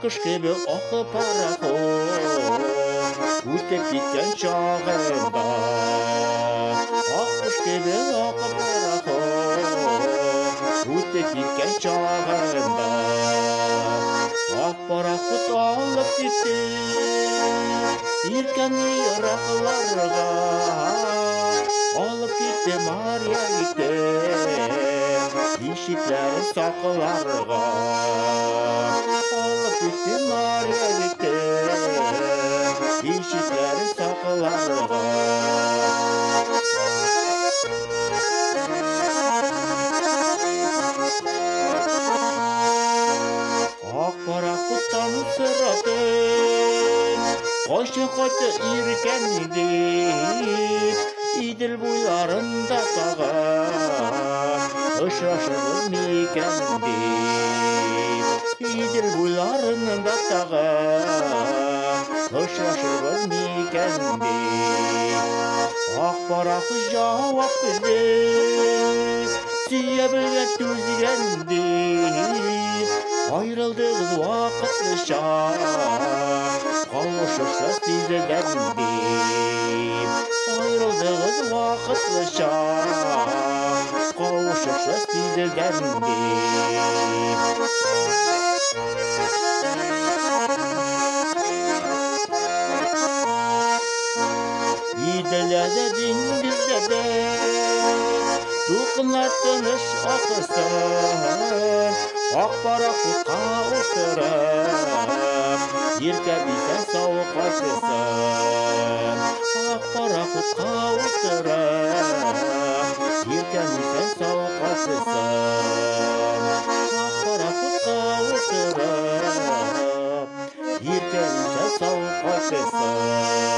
Аккыш кебек ақ пароход өтіп кеткен шағында, ақкыш кебек ақ пароход өтіп кеткен шағында, ақ пароход алып кетті еркін ирақларға, алып кетті Мария кетті ишіклері сақыларға, алып кетті Мария кетті ишіклері сақыларға. Ақ пароходтан сұратын қойшы қойты иркендеп, Иділ бойларында тағы ұшырашығыз мекендеп, Иділ бойларында тағы ұшырашығыз мекендеп. Ақ пароход жауап іздеп, сүйе білген төзгендеп, айрылдыңыз уақытлыша, қауышырса сезгендеп. Айрылдыңыз уақытлыша, қауышырса сезгендеп. Иділеді деңгіздеді, толқындар тыныш ақырсын, ақ пароходқа отырып, еркебейтін сауық қашырсын. Ақ пароходқа отырып, еркебейтін сауық қашырсын. Ақ пароходқа отырып, еркебейтін сауық қашырсын.